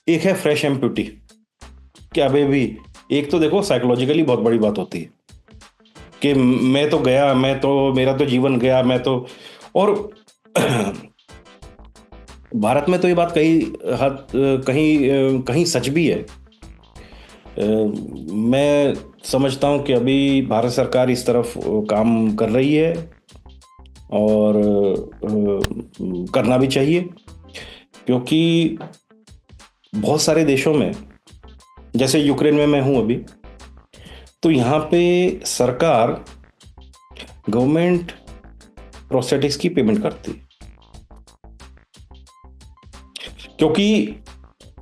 एक है fresh amputee कि अभी भी एक तो देखो साइकोलॉजिकली बहुत बड़ी बात होती है कि मैं तो गया, मैं तो मेरा तो जीवन गया, मैं तो और भारत में तो ये बात कहीं सच भी है। मैं समझता हूँ कि अभी भारत सरकार इस तरफ काम कर रही है और करना भी चाहिए, क्योंकि बहुत सारे देशों में, जैसे यूक्रेन में मैं हूं अभी, तो यहाँ पे सरकार, गवर्नमेंट प्रोस्थेटिक्स की पेमेंट करती है, क्योंकि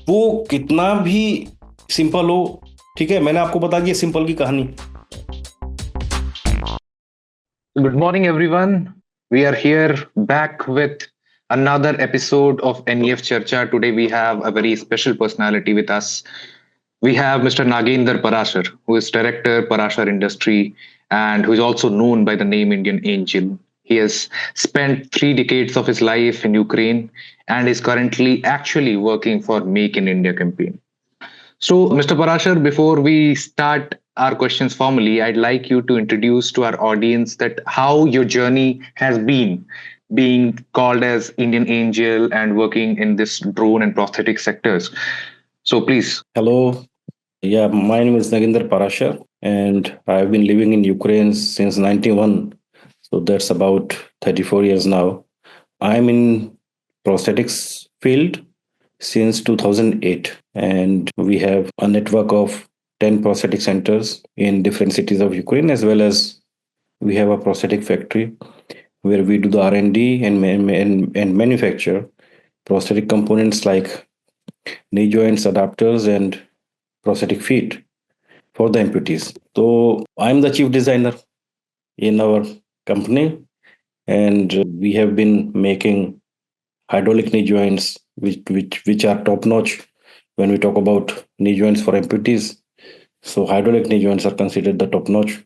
वो कितना भी सिंपल हो। ठीक है, मैंने आपको बता दिया सिंपल की कहानी। Good morning, everyone. We are here back with another episode of NEF Charcha. Today, we have a very special personality with us. We have Mr. Nagendra Parashar, who is Director, Parashar Industry, and who is also known by the name Indian Angel. He has spent 3 decades of his life in Ukraine and is currently actually working for Make in India campaign. So, Mr. Parashar, before we start our questions formally, I'd like you to introduce to our audience that how your journey has been being called as Indian Angel and working in this drone and prosthetic sectors. So, please. Hello, yeah, my name is Nagendra Parashar, and I've been living in Ukraine since 91, so that's about 34 years now. I'm in prosthetics field since 2008, and we have a network of 10 prosthetic centers in different cities of Ukraine, as well as we have a prosthetic factory where we do the R&D and manufacture prosthetic components like knee joints, adapters, and prosthetic feet for the amputees. So I'm the chief designer in our company, and we have been making hydraulic knee joints, which are top notch when we talk about knee joints for amputees. So hydraulic knee joints are considered the top notch,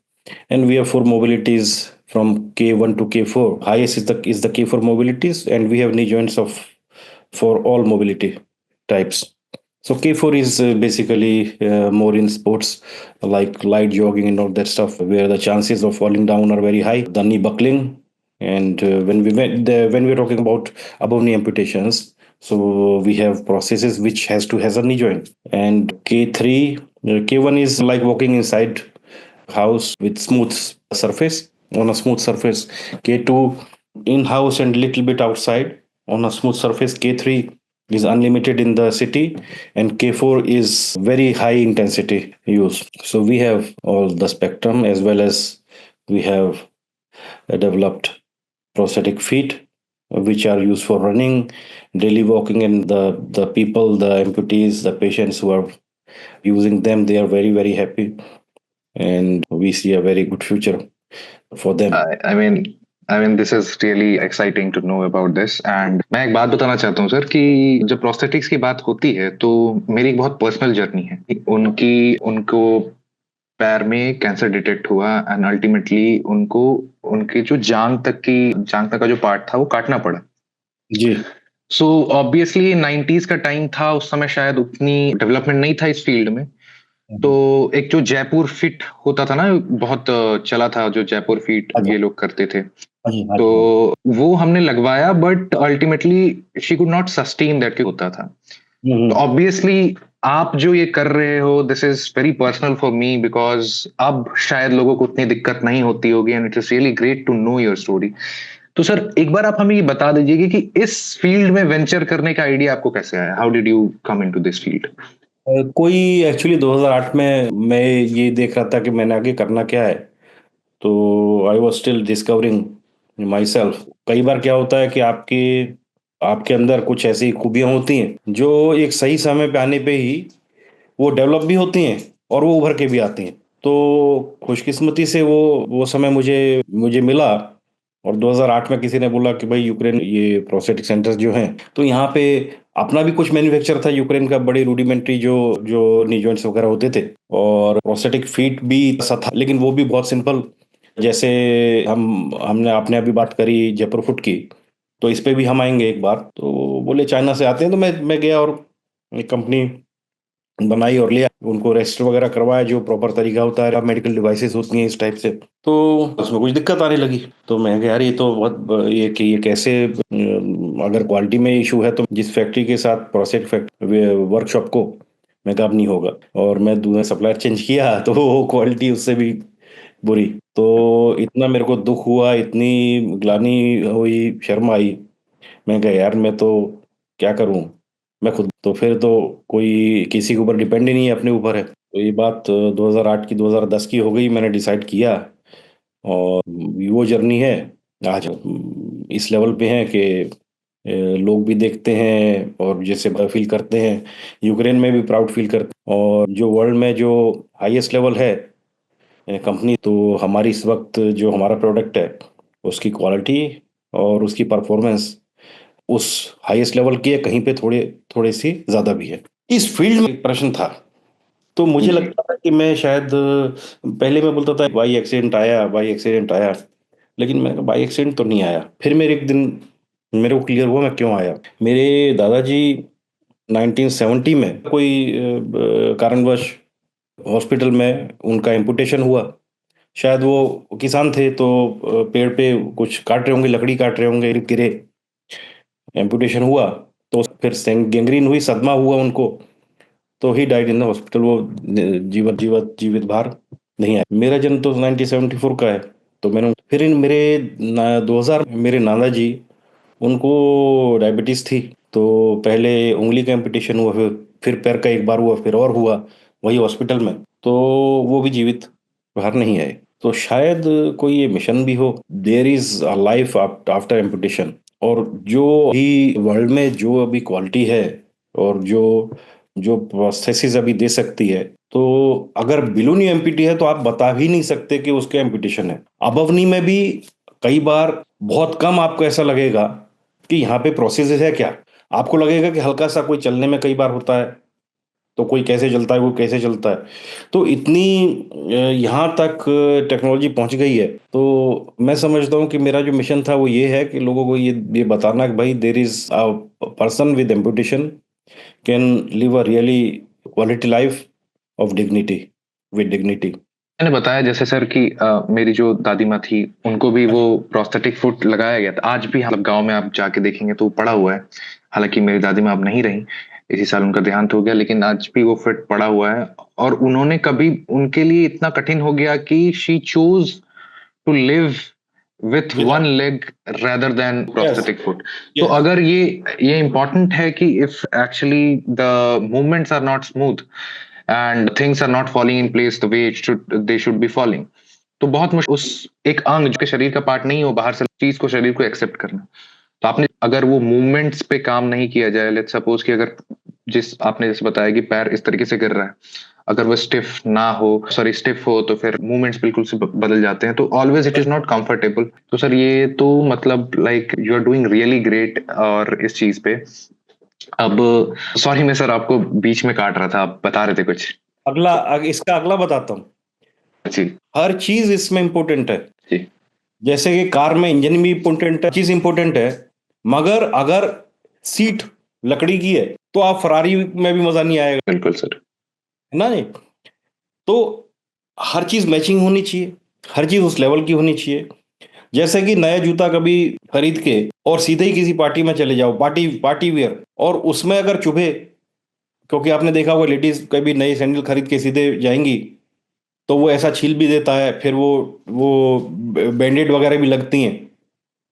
and we have four mobilities from K1 to K4. Highest is the K4 mobilities, and we have knee joints of for all mobility types. So K4 is basically more in sports like light jogging and all that stuff, where the chances of falling down are very high. The knee buckling, and when we're talking about above knee amputations, so we have processes which has a knee joint. And K3, K1 is like walking inside house with smooth surface on a smooth surface. K2 in house and little bit outside on a smooth surface. K3 is unlimited in the city, and K4 is very high intensity use. So we have all the spectrum, as well as we have developed prosthetic feet which are used for running, daily walking, and the people, the amputees, the patients who are using them, they are very happy, and we see a very good future for them. I mean, this is really exciting to know about this. And मैं एक बात बताना चाहता हूँ sir कि जब prosthetics की बात होती है तो मेरी एक बहुत पर्सनल जर्नी है उनकी उनको पैर में कैंसर डिटेक्ट हुआ एंड अल्टीमेटली उनको उनके जो जांग तक का जो पार्ट था वो काटना पड़ा। जी। सो ऑब्वियसली 90s का टाइम था, उस समय शायद उतनी डेवलपमेंट नहीं था इस फील्ड में। तो एक जो जयपुर फिट होता था ना, बहुत चला था, जो जयपुर फिट ये लोग करते थे। तो वो हमने लगवाया, but ultimately she could not sustain that होता था। तो ऑब्वियसली आप जो ये कर रहे हो, this is very personal for me, because अब शायद लोगों को उतनी दिक्कत नहीं होती होगी, and it is really great to know your story. तो सर एक बार आप हमें ये बता दीजिए कि इस फील्ड में वेंचर करने का आइडिया आपको कैसे आया? How did you come into this field? कोई एक्चुअली 2008 में मैं ये देख रहा था कि मैंने आगे करना क्या है, तो I was still discovering my self. कई बार क्या होता है कि आपके आपके अंदर कुछ ऐसी खूबियां होती हैं जो एक सही समय पे आने पे ही वो डेवलप भी होती हैं और वो उभर के भी आती हैं। तो खुशकिस्मती से वो समय मुझे मुझे मिला, और 2008 में किसी ने बोला कि भाई यूक्रेन ये प्रोस्थेटिक सेंटर्स जो हैं, तो यहाँ पे अपना भी कुछ मैन्युफैक्चर था यूक्रेन का, बड़ी रूडिमेंट्री जो जो नी जॉइंट्स वगैरह होते थे, और प्रोस्थेटिक फीट भी ऐसा था, लेकिन वो भी बहुत सिंपल। जैसे हमने आपने अभी बात करी जयपुर फुट की, तो इस पे भी हम आएंगे एक बार। तो बोले चाइना से आते हैं, तो मैं गया और एक कंपनी बनाई और लिया, उनको रजिस्टर वगैरह करवाया जो प्रॉपर तरीका होता है, मेडिकल डिवाइसेस होती हैं इस टाइप से। तो उसमें कुछ दिक्कत आने लगी, तो मैं कहा यार ये तो बहुत ये कैसे, अगर क्वालिटी में इशू है तो जिस फैक्ट्री के साथ प्रोसेस फैक्ट्री वर्कशॉप को, मैं कहा अब नहीं होगा। और मैं दूसरा सप्लायर चेंज किया तो वो क्वालिटी उससे भी बुरी। तो इतना मेरे को दुख हुआ, इतनी ग्लानि हुई, शर्म आई। मैं कहा यार मैं तो क्या करूं, मैं खुद तो, फिर तो कोई किसी के ऊपर डिपेंड ही नहीं है, अपने ऊपर है। तो ये बात 2008 की 2010 की हो गई, मैंने डिसाइड किया। और वो जर्नी है, आज हम इस लेवल पे हैं कि लोग भी देखते हैं और जैसे फील करते हैं, यूक्रेन में भी प्राउड फील करते हैं। और जो वर्ल्ड में जो हाईएस्ट लेवल है कंपनी, तो हमारी इस वक्त जो हमारा प्रोडक्ट है उसकी क्वालिटी और उसकी परफॉर्मेंस उस हाईएस्ट लेवल की है, कहीं पे थोड़े थोड़े सी ज्यादा भी है। इस फील्ड में एक प्रश्न था, तो मुझे जी। लगता था कि मैं शायद पहले मैं बोलता था बाई एक्सीडेंट आया, बाई एक्सीडेंट आया। लेकिन मैं बाई एक्सीडेंट तो नहीं आया। फिर मेरे एक दिन मेरे को क्लियर हुआ मैं क्यों आया। मेरे दादाजी 1970 में कोई कारणवश हॉस्पिटल में उनका एम्पुटेशन हुआ। शायद वो किसान थे, तो पेड़ पे कुछ काट रहे होंगे, लकड़ी काट रहे होंगे, गिरे, एम्पुटेशन हुआ। तो फिर गैंग्रीन हुई, सदमा हुआ उनको, तो he died in the hospital. वो जीवित जीवित जीवित बाहर नहीं आया। मेरा जन्म तो 1974 का है। तो मैंने फिर इन मेरे 2000 मेरे नाना जी, उनको डायबिटीज थी। तो पहले उंगली का एम्पुटेशन हुआ, फिर पैर का एक बार हुआ, फिर और हुआ वही हॉस्पिटल में। तो वो भी जीवित बाहर नहीं आए। तो शायद कोई ये मिशन भी हो, there is a life after amputation. और जो भी वर्ल्ड में जो अभी क्वालिटी है और जो जो प्रोसेसेस अभी दे सकती है, तो अगर बिलो नी एम्पिटी है तो आप बता भी नहीं सकते कि उसके एम्पिटेशन है। अबव नी में भी कई बार बहुत कम आपको ऐसा लगेगा कि यहाँ पे प्रोसेस है क्या। आपको लगेगा कि हल्का सा कोई चलने में कई बार होता है, तो कोई कैसे चलता है, वो कैसे चलता है। तो इतनी यहाँ तक टेक्नोलॉजी पहुंच गई है। तो मैं समझता हूँ कि मेरा जो मिशन था वो ये है कि लोगों को ये बताना कि भाई there is a person with amputation can live a really quality life of dignity, with dignity. मैंने बताया जैसे सर कि मेरी जो दादी माँ थी उनको भी वो प्रोस्थेटिक फुट लगाया गया था। आज भी हम गांव में आप जाके देखेंगे तो वो पड़ा हुआ है। हालांकि मेरी दादी माँ अब नहीं रही, इसी साल उनका देहांत हो गया, लेकिन आज भी वो फिट पड़ा हुआ है। और उन्होंने कभी, उनके लिए इतना कठिन हो गया कि she choose to live with with one leg rather than yes, prosthetic foot. तो यस, अगर ये इम्पोर्टेंट है कि if actually the movements are not smooth and things are not falling in place the way they should be falling, तो बहुत मुश्किल उस एक अंग जो कि शरीर का पार्ट नहीं हो बाहर से चीज को, शरीर को एक्सेप्ट करना। तो आपने अगर वो मूवमेंट्स पे काम नहीं किया जाए, लेट्स सपोज कि अगर जिस आपने जैसे बताया कि पैर इस तरीके से गिर रहा है, अगर वो स्टिफ ना हो, सॉरी स्टिफ हो, तो फिर मूवमेंट्स बिल्कुल से बदल जाते हैं, तो always it is not comfortable. तो सर ये तो मतलब like you are doing really great और इस चीज पे। अब सॉरी मैं सर आपको बीच में काट रहा था, आप बता रहे थे कुछ। इसका अगला बताता हूँ। जी। हर चीज इसमें इंपॉर्टेंट है। जी। जैसे कि कार में इंजन भी इंपॉर्टेंट है, चीज इंपॉर्टेंट है। मगर अगर सीट लकड़ी की है तो आप फरारी में भी मजा नहीं आएगा, बिल्कुल सर। है ना। नहीं तो हर चीज मैचिंग होनी चाहिए, हर चीज उस लेवल की होनी चाहिए। जैसे कि नया जूता कभी खरीद के और सीधे ही किसी पार्टी में चले जाओ, पार्टी पार्टी वेयर, और उसमें अगर चुभे, क्योंकि आपने देखा होगा लेडीज कभी नई सैंडल खरीद के सीधे जाएंगी तो वो ऐसा छील भी देता है, फिर वो बैंडेड वगैरह भी लगती हैं,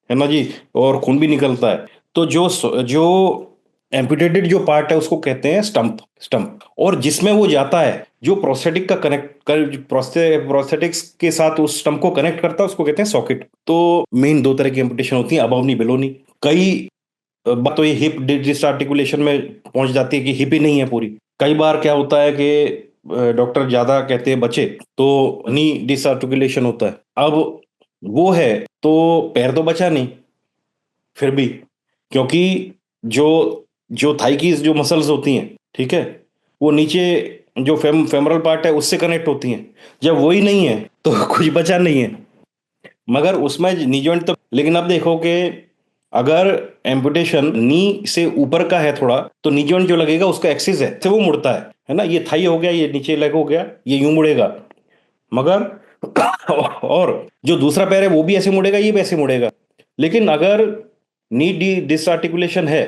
है ना जी, और खून भी निकलता है। तो जो एम्पुटेटेड जो पार्ट है उसको कहते हैं स्टंप, स्टंप। और जिसमें वो जाता है, जो प्रोस्थेटिक का कनेक्ट कर प्रोस्थेटिक्स के साथ उस स्टंप को कनेक्ट करता है, उसको कहते हैं सॉकेट। तो मेन दो तरह की एम्पुटेशन होती है, अबव नी बिलो नी। कई बात तो ये हिप डिसआर्टिकुलेशन में पहुंच जाती है कि हिप ही नहीं है पूरी। कई बार क्या होता है कि डॉक्टर ज्यादा कहते हैं बचे, तो नी डिसआर्टिकुलेशन होता है। अब वो है तो पैर तो बचा नहीं फिर भी, क्योंकि जो जो थाई की जो मसल्स होती हैं, ठीक है, वो नीचे जो फेमरल पार्ट है उससे कनेक्ट होती हैं। जब वही नहीं है तो कुछ बचा नहीं है। मगर उसमें नी जॉइंट तो, लेकिन अब देखो कि अगर एम्पुटेशन नी से ऊपर का है थोड़ा, तो नी जॉइंट जो लगेगा उसका एक्सिस है तो वो मुड़ता है ना। ये थाई हो गया, ये नीचे लेग हो गया, ये यूं मुड़ेगा। मगर और जो दूसरा पैर है वो भी ऐसे मुड़ेगा, ये भी ऐसे मुड़ेगा। लेकिन अगर नी डी डिसआर्टिकुलेशन है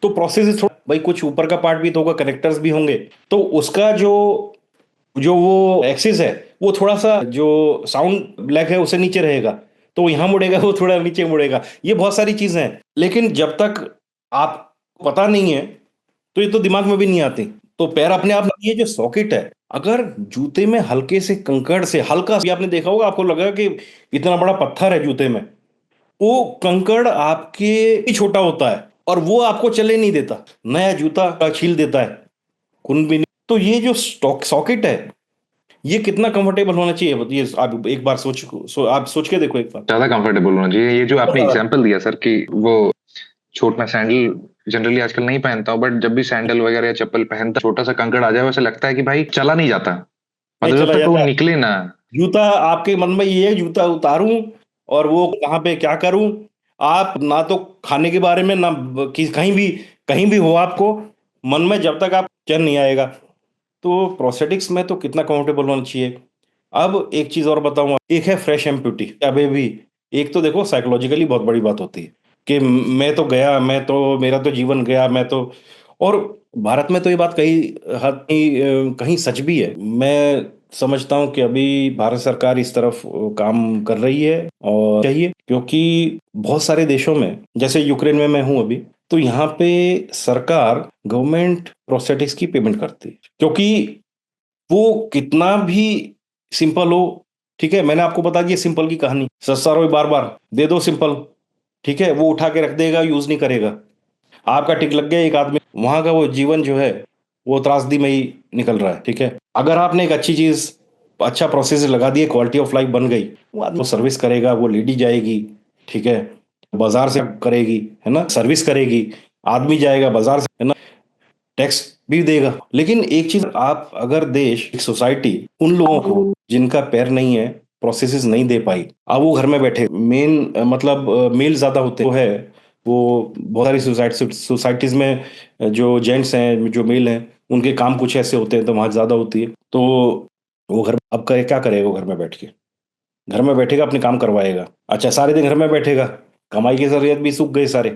तो प्रोसेस थोड़ा, भाई कुछ ऊपर का पार्ट भी तो होगा, कनेक्टर्स भी होंगे, तो उसका जो जो वो एक्सिस है वो थोड़ा सा, जो साउंड लेग है उसे नीचे रहेगा, तो वो यहाँ मुड़ेगा, वो थोड़ा नीचे मुड़ेगा। ये बहुत सारी चीजें हैं, लेकिन जब तक आप पता नहीं है तो ये तो दिमाग में भी नहीं आती। तो पैर अपने आप, ये जो सॉकेट है, अगर जूते में हल्के से कंकड़ से हल्का भी आपने देखा होगा, आपको लगेगा कि इतना बड़ा पत्थर है जूते में, वो कंकड़ आपके ही छोटा होता है और वो आपको चले नहीं देता, नया जूता छील देता है, कुन भी नहीं। तो ये जो सॉकेट है, ये कितना कंफर्टेबल होना चाहिए, ये आप एक बार आप सोच के देखो एक बार। ज्यादा कंफर्टेबल होना चाहिए। ये जो आपने एग्जांपल दिया सर कि वो छोट में सैंडल जनरली आजकल नहीं पहनता हूँ, बट जब भी सैंडल वगैरह या चप्पल पहनता, छोटा सा कंकड़ आ जाए, वैसे लगता है कि भाई चला नहीं जाता, नहीं मतलब चला जब तक वो जाता, निकले ना। जूता आपके मन में ये है, जूता उतारूं और वो कहाँ पे क्या करूं। आप ना तो खाने के बारे में, ना कहीं भी हो, आपको मन में जब तक आप चैन नहीं आएगा। तो प्रोस्थेटिक्स में तो कितना कंफर्टेबल होना चाहिए। अब एक चीज और बताऊंगा, एक है फ्रेश एम्प्यूटी अभी भी। एक तो देखो साइकोलॉजिकली बहुत बड़ी बात होती है कि मैं तो गया, मैं तो, मेरा तो जीवन गया, मैं तो। और भारत में तो ये बात कहीं हद कहीं सच भी है। मैं समझता हूँ कि अभी भारत सरकार इस तरफ काम कर रही है और चाहिए, क्योंकि बहुत सारे देशों में, जैसे यूक्रेन में मैं हूं अभी, तो यहाँ पे सरकार, गवर्नमेंट प्रोस्थेटिक्स की पेमेंट करती है, क्योंकि वो कितना भी सिंपल हो। ठीक है, मैंने आपको बता दिया सिंपल की कहानी, सस्ता रहो बार बार दे दो सिंपल, ठीक है, वो उठा के रख देगा, यूज नहीं करेगा। आपका टिक लग गया एक आदमी, वहां का वो जीवन जो है वो त्रासदी में ही निकल रहा है। ठीक है, अगर आपने एक अच्छी चीज, अच्छा प्रोसेस लगा दिए, क्वालिटी ऑफ लाइफ बन गई, वो आदमी सर्विस करेगा, वो लेडी जाएगी, ठीक है, बाजार से करेगी, है ना, सर्विस करेगी, आदमी जाएगा बाजार से, है ना, टैक्स भी देगा। लेकिन एक चीज, आप अगर देश, एक सोसाइटी उन लोगों को जिनका पैर नहीं है, प्रोसेसेस नहीं दे पाई, अब वो घर में बैठे, मेन मतलब मेल ज्यादा होते, वो है, वो बहुत सारी सोसाइटीज में जो जेंट्स हैं, जो मेल हैं, उनके काम कुछ ऐसे होते हैं, तो वहां ज्यादा होती है। तो वो घर अब करे क्या करेगा, वो घर में बैठ के, घर में बैठेगा, अपने काम करवाएगा, अच्छा सारे दिन घर में बैठेगा, कमाई के जरिए भी सूख गए सारे।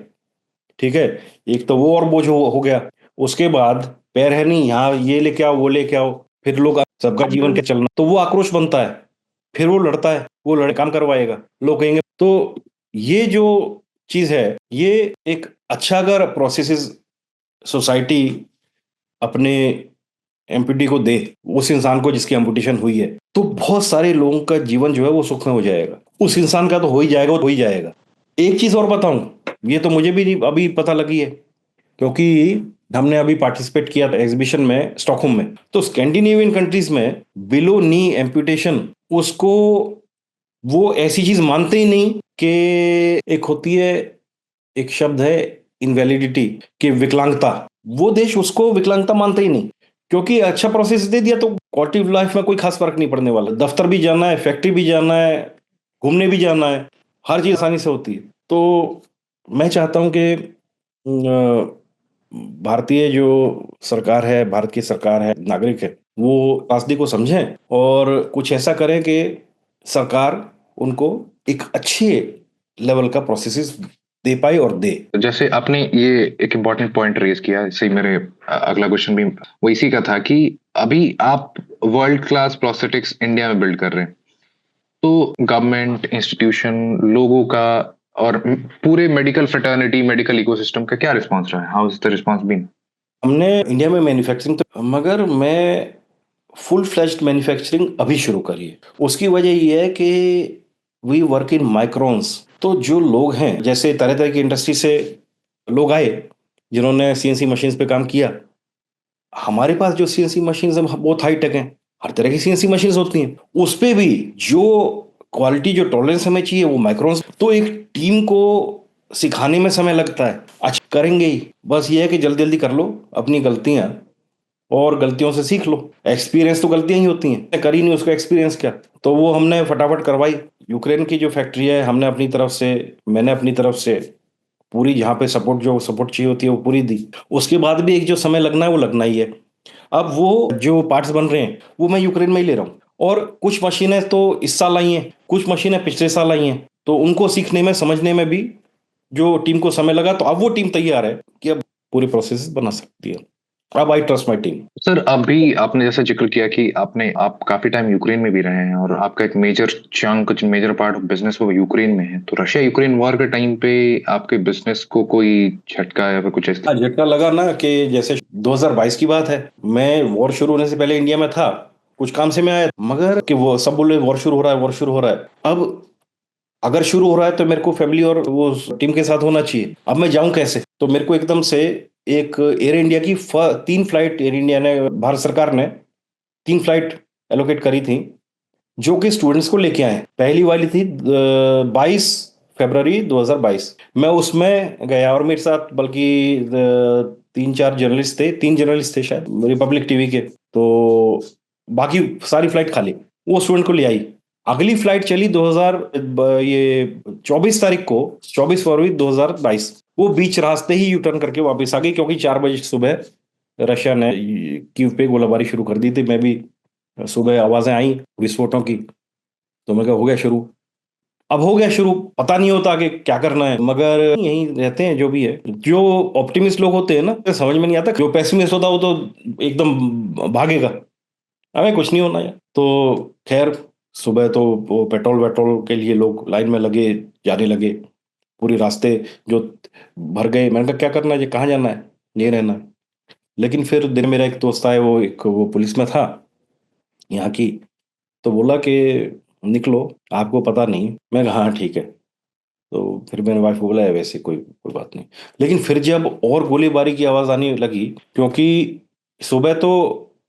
ठीक है, एक तो वो और बोझ हो गया। उसके बाद पैर है नहीं, यहाँ ये लेके आओ, वो लेके आओ, फिर लोग, सबका जीवन क्या चलना, तो वो आक्रोश बनता है, फिर वो लड़ता है, वो लड़े काम करवाएगा, लोग कहेंगे। तो ये जो चीज है, ये एक अच्छा अगर प्रोसेसेस सोसाइटी अपने एम्पुटी को दे, उस इंसान को जिसकी एम्पुटेशन हुई है, तो बहुत सारे लोगों का जीवन जो है वो सुख में हो जाएगा। उस इंसान का तो हो ही जाएगा, वो हो ही जाएगा। एक चीज और बताऊं, ये तो मुझे भी नहीं अभी पता लगी है, क्योंकि हमने अभी पार्टिसिपेट किया था एग्जीबिशन में स्टॉकहोम में, तो स्कैंडिनेवियन कंट्रीज में बिलो नी एम्पुटेशन, उसको वो ऐसी चीज मानते ही नहीं कि एक होती है, एक शब्द है इनवैलिडिटी, कि विकलांगता, वो देश उसको विकलांगता मानते ही नहीं, क्योंकि अच्छा प्रोसेस दे दिया तो क्वालिटी ऑफ लाइफ में कोई खास फर्क नहीं पड़ने वाला। दफ्तर भी जाना है, फैक्ट्री भी जाना है, घूमने भी जाना है, हर चीज आसानी से होती है। तो मैं चाहता हूं कि भारतीय जो सरकार है, भारत की सरकार है, नागरिक है, वो त्रासदी को समझें और कुछ ऐसा करें कि सरकार उनको एक अच्छे लेवल का प्रोसेस दे पाए और दे। जैसे आपने ये एक इम्पॉर्टेंट पॉइंट रेज किया, इससे मेरे अगला क्वेश्चन भी वो इसी का था कि अभी आप वर्ल्ड क्लास प्रोस्थेटिक्स इंडिया में बिल्ड कर रहे हैं, तो गवर्नमेंट इंस्टीट्यूशन, लोगों का और पूरे मेडिकल फ्रेटर्निटी, मेडिकल इकोसिस्टम का क्या रिस्पांस रहा है? How is the response been? हमने इंडिया में मैन्युफैक्चरिंग तो, मगर मैं फुल फ्लेज्ड मैन्युफैक्चरिंग अभी शुरू करी है। उसकी वजह ये है कि वी वर्क इन माइक्रोन्स। तो जो लोग हैं, जैसे तरह तरह की इंडस्ट्री से लोग आए जिन्होंने सीएनसी मशीन्स पे काम किया, हमारे पास जो सीएनसी मशीन्स हैं बहुत हाई टेक हैं, हर तरह की सीएनसी मशीन्स होती हैं, उस पे भी जो क्वालिटी, जो टॉलरेंस हमें चाहिए वो माइक्रोन्स। तो एक टीम को सिखाने में समय लगता है, अच्छा करेंगे ही, बस ये है कि जल्दी जल्दी कर लो अपनी गलतियां, और गलतियों से सीख लो। एक्सपीरियंस तो गलतियां ही होती हैं, करी नहीं उसका एक्सपीरियंस क्या। तो वो हमने फटाफट करवाई। यूक्रेन की जो फैक्ट्री है, हमने अपनी तरफ से, मैंने अपनी तरफ से पूरी जहाँ पे सपोर्ट जो सपोर्ट चाहिए होती है वो पूरी दी। उसके बाद भी एक जो समय लगना है वो लगना ही है। अब वो जो पार्ट्स बन रहे हैं वो मैं यूक्रेन में ही ले रहा हूँ, और कुछ मशीनें तो इस साल आई हैं, कुछ मशीनें पिछले साल आई हैं, तो उनको सीखने में समझने में भी जो टीम को समय लगा, तो अब वो टीम तैयार है कि अब पूरी प्रोसेस बना सकती है। अब I trust my team. Sir, अभी आपने जैसे जिक्र किया कि आप काफी टाइम यूक्रेन में भी रहे हैं और आपका एक major chunk, major part of business वो यूक्रेन में है, तो रशिया यूक्रेन वॉर के टाइम पे आपके बिजनेस को कोई झटका या फिर कुछ ऐसा? झटका लगा ना, कि जैसे 2022 की बात है, मैं वॉर शुरू होने से पहले इंडिया में था, कुछ काम से मैं आया, मगर कि वो सब बोले वॉर शुरू हो रहा है, वॉर शुरू हो रहा है। अब अगर शुरू हो रहा है तो मेरे को फैमिली और वो टीम के साथ होना चाहिए। अब मैं जाऊं कैसे? तो मेरे को एकदम से एक एयर इंडिया की 3 फ्लाइट, एयर इंडिया ने, भारत सरकार ने 3 फ्लाइट एलोकेट करी थी, जो कि स्टूडेंट्स को लेके आए। पहली वाली थी 22 फरवरी 2022, मैं उसमें गया, और मेरे साथ बल्कि 3-4 जर्नलिस्ट थे, 3 जर्नलिस्ट थे शायद रिपब्लिक टीवी के। तो बाकी सारी फ्लाइट खाली, वो स्टूडेंट को ले आई। अगली फ्लाइट चली 2000 ये 24 तारीख को, 24 फरवरी 2022, वो बीच रास्ते ही यू टर्न करके वापस आ गई, क्योंकि 4 बजे सुबह रशिया ने कीव पे गोलाबारी शुरू कर दी थी। मैं भी सुबह आवाजें आई विस्फोटों की, तो मैं कहा हो गया शुरू। अब हो गया शुरू, पता नहीं होता कि क्या करना है, मगर यहीं रहते हैं जो भी है। जो ऑप्टिमिस्ट लोग होते हैं ना, तो समझ में नहीं आता, जो पेसिमिस्ट होता है वो तो एकदम भागेगा, हमें कुछ नहीं होना है। तो खैर, सुबह तो वो पेट्रोल वेट्रोल के लिए लोग लाइन में लगे, जाने लगे, पूरे रास्ते जो भर गए। मैंने कहा क्या करना है जी, कहाँ जाना है, नहीं रहना है। लेकिन फिर दिन मेरा एक दोस्त आया, वो पुलिस में था यहाँ की, तो बोला कि निकलो, आपको पता नहीं। मैं कहा हाँ ठीक है। तो फिर मैंने वाइफ को बोला है वैसे कोई कोई बात नहीं। लेकिन फिर जब और गोलीबारी की आवाज आने लगी, क्योंकि सुबह तो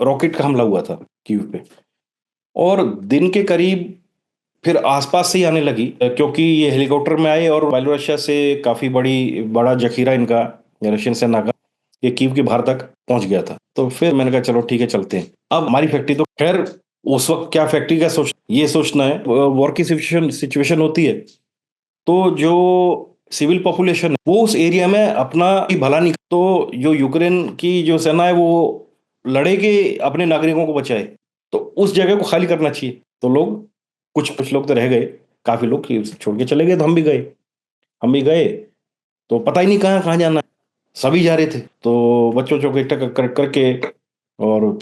रॉकेट का हमला हुआ था कीव पे, और दिन के करीब फिर आसपास से ही आने लगी, क्योंकि ये हेलीकॉप्टर में आए, और बेलारूसिया से काफी बड़ा जखीरा इनका, रशियन सेना का, ये कीव के बाहर तक पहुंच गया था। तो फिर मैंने कहा चलो ठीक है चलते हैं। अब हमारी फैक्ट्री तो खैर, उस वक्त क्या फैक्ट्री का ये सोचना है, वॉर की सिचुएशन होती है, तो जो सिविल पॉपुलेशन है वो उस एरिया में अपना ही भला नहीं, तो जो यूक्रेन की जो सेना है वो लड़े के अपने नागरिकों को बचाए, तो उस जगह को खाली करना चाहिए। तो लोग, कुछ कुछ लोग तो रह गए, काफी लोग छोड़ के चले गए, तो हम भी गए। तो पता ही नहीं कहाँ कहाँ जाना है, सभी जा रहे थे, तो बच्चों को इकट्ठा करके और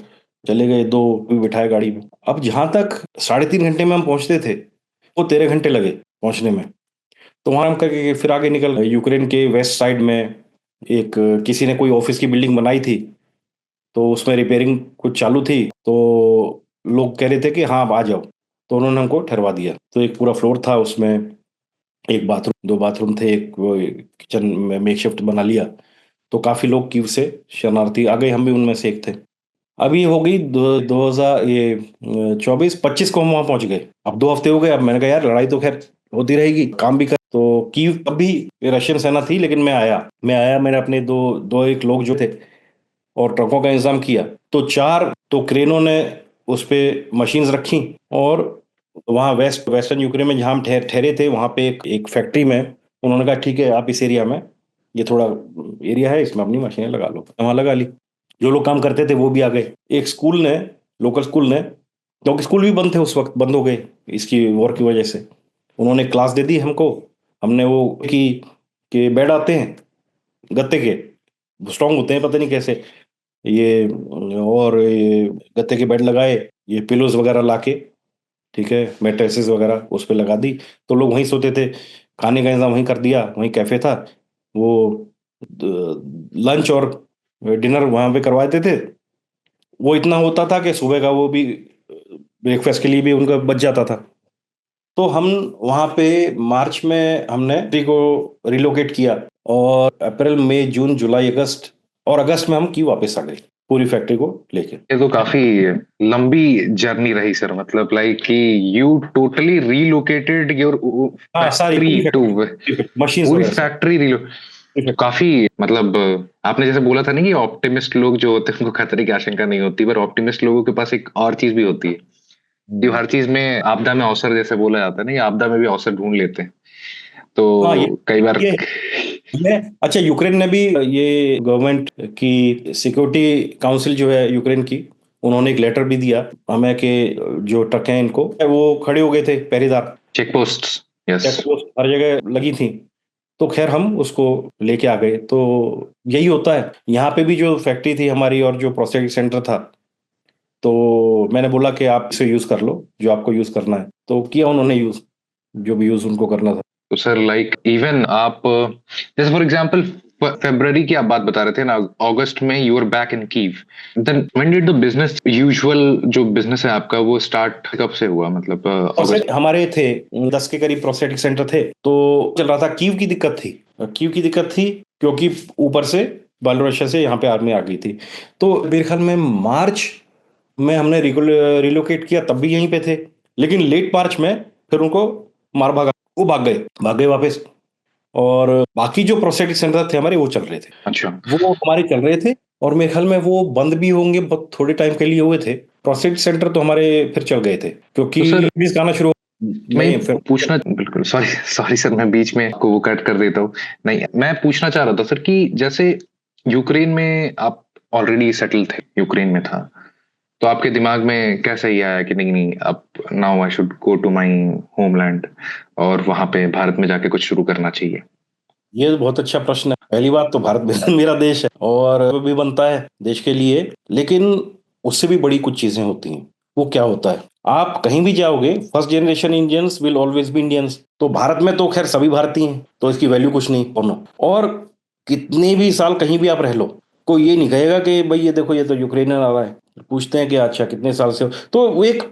चले गए, दो भी बिठाए गाड़ी में। अब जहां तक 3.5 घंटे में हम पहुंचते थे, वो 13 घंटे लगे पहुंचने में। तो वहां हम करके फिर आगे निकल गए, यूक्रेन के वेस्ट साइड में एक किसी ने कोई ऑफिस की बिल्डिंग बनाई थी, तो उसमें रिपेयरिंग कुछ चालू थी, तो लोग कह रहे थे कि हाँ आप आ जाओ, तो उन्होंने हमको ठहरवा दिया। तो एक पूरा फ्लोर था, उसमें एक बाथरूम, 2 बाथरूम थे, एक किचन में मेकशिफ्ट बना लिया। तो काफी लोग क्यू से शरणार्थी आ गए, हम भी उनमें से एक थे। अभी हो गई 2000 ये 24-25 को हम वहां पहुंच गए। अब 2 हफ्ते हो गए। अब मैंने कहा यार लड़ाई तो खैर होती रहेगी, काम भी कर, तो कीव अभी रशियन सेना थी, लेकिन मैं आया, मैंने अपने दो दो एक लोग जो थे और ट्रकों का इंतजाम किया। तो 4 तो क्रेनों ने उस पे मशीन्स रखी, और वहाँ वेस्टर्न यूक्रेन में जहाँ हम ठहरे थे, वहाँ पे एक फैक्ट्री में उन्होंने कहा ठीक है आप इस एरिया में, ये थोड़ा एरिया है, इसमें अपनी मशीनें लगा लो। वहाँ लगा ली, जो लोग काम करते थे वो भी आ गए। एक स्कूल ने, लोकल स्कूल ने, क्योंकि स्कूल भी बंद थे उस वक्त, बंद हो गए इसकी वॉर की वजह से, उन्होंने क्लास दे दी हमको। हमने वो कि बेड आते हैं गत्ते के, स्ट्रांग होते हैं पता नहीं कैसे, ये, और ये गत्ते के बेड लगाए, ये पिलोज वगैरह लाके, ठीक है, मैट्रेसेस वगैरह उस पे लगा दी। तो लोग वहीं सोते थे, खाने का इंतजाम वहीं कर दिया, वहीं कैफे था, वो लंच और डिनर वहां पे करवाते थे। वो इतना होता था कि सुबह का वो भी ब्रेकफास्ट के लिए भी उनका बच जाता था। तो हम वहां पे मार्च में हमने फैक्ट्री को रिलोकेट किया, और अप्रैल मई जून जुलाई अगस्त, और अगस्त में हम की वापस आ गए पूरी फैक्ट्री को लेके। ये तो काफी लंबी जर्नी रही सर, मतलब लाइक कि यू टोटली रीलोकेटेड योर हाँ, सारी फैक्ट्री पूरी टू, फैक्ट्री, मशीन्स पूरी वगैरह सब, फैक्ट्री रीलो, पूरी तो फैक्ट्री। काफी, मतलब आपने जैसे बोला था ना कि ऑप्टिमिस्ट लोग जो होते हैं उनको खतरे की आशंका नहीं होती, पर ऑप्टिमिस्ट लोगों के पास एक और चीज भी होती है, जो हर चीज में आपदा में अवसर जैसे बोला जाता है ना, ये आपदा में भी अवसर ढूंढ लेते हैं। हाँ, ये तो कई बार ये अच्छा, यूक्रेन ने भी ये गवर्नमेंट की सिक्योरिटी काउंसिल जो है यूक्रेन की, उन्होंने एक लेटर भी दिया हमें कि जो ट्रक हैं इनको, वो खड़े हो गए थे पहरेदार, check post. Yes. Check post हर जगह लगी थी। तो खैर हम उसको लेके आ गए। तो यही होता है, यहाँ पे भी जो फैक्ट्री थी हमारी और जो प्रोसेसिंग सेंटर था, तो मैंने बोला कि आप इसे यूज कर लो, जो आपको यूज करना है, तो किया उन्होंने यूज, जो भी यूज उनको करना था। तो सर लाइक इवन आप जैसे फॉर एग्जांपल फेब्रवरी की आप बात बता रहे थे ना, अगस्त में you are back in Kyiv, then when did the business usual जो बिजनेस है आपका वो स्टार्ट कब से हुआ, मतलब अगस्त? हमारे थे 10 के करीब प्रोस्थेटिक सेंटर थे, तो चल रहा था। कीव की दिक्कत थी, कीव की दिक्कत थी क्योंकि ऊपर से बालोरशिया से यहाँ पे आर्मी आ गई थी। तो मेरे ख्याल में मार्च में हमने रिलोकेट किया, तब भी यहीं पे थे। लेकिन लेट मार्च में फिर उनको मार भागा, वो भाग गए वापस। और बाकी जो प्रोस्थेटिक सेंटर थे हमारे, वो चल रहे थे। अच्छा। वो हमारे चल रहे थे, और मेरे ख्याल में वो बंद भी होंगे, बहुत थोड़े टाइम के लिए हुए थे। प्रोस्थेटिक सेंटर तो हमारे फिर चल गए थे तो क्योंकि सर रिलीज आना शुरू मैं में फिर। पूछना, बिल्कुल सॉरी सॉरी सर, मैं बीच में आपको वो कट कर देता हूँ। नहीं, मैं पूछना चाह रहा था सर कि जैसे यूक्रेन में आप ऑलरेडी सेटल थे, यूक्रेन में था, तो आपके दिमाग में कैसे ही आया कि नहीं नहीं, अब now I should go to my homeland और वहां पे भारत में जाके कुछ शुरू करना चाहिए? ये बहुत अच्छा प्रश्न है। पहली बात तो भारत मेरा देश है और भी बनता है देश के लिए, लेकिन उससे भी बड़ी कुछ चीजें होती हैं। वो क्या होता है, आप कहीं भी जाओगे, first generation Indians will always be Indians. तो भारत में तो खैर सभी भारतीय हैं, तो इसकी वैल्यू कुछ नहीं दोनों। और कितने भी साल कहीं भी आप रह लो, कोई ये नहीं कहेगा कि भाई ये देखो, ये तो यूक्रेनियन आ रहा है। पूछते हैं कि अच्छा कितने साल से हो, तो वो एक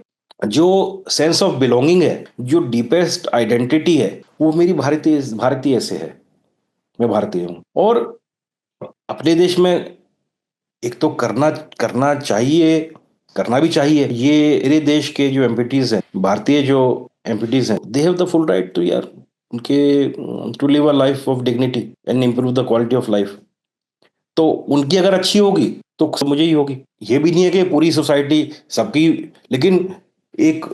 जो सेंस ऑफ बिलोंगिंग है, जो डीपेस्ट आइडेंटिटी है, वो मेरी भारतीय भारतीय से है। मैं भारतीय हूँ। और अपने देश में एक तो करना करना चाहिए, करना भी चाहिए। ये मेरे देश के जो एमपीटीज हैं, भारतीय जो एमपीटीज हैं, they have the full right to यार, उनके to live a life of dignity and improve the quality of life. तो उनकी अगर अच्छी होगी तो मुझे ही होगी। ये भी नहीं है कि पूरी सोसाइटी सबकी, लेकिन एक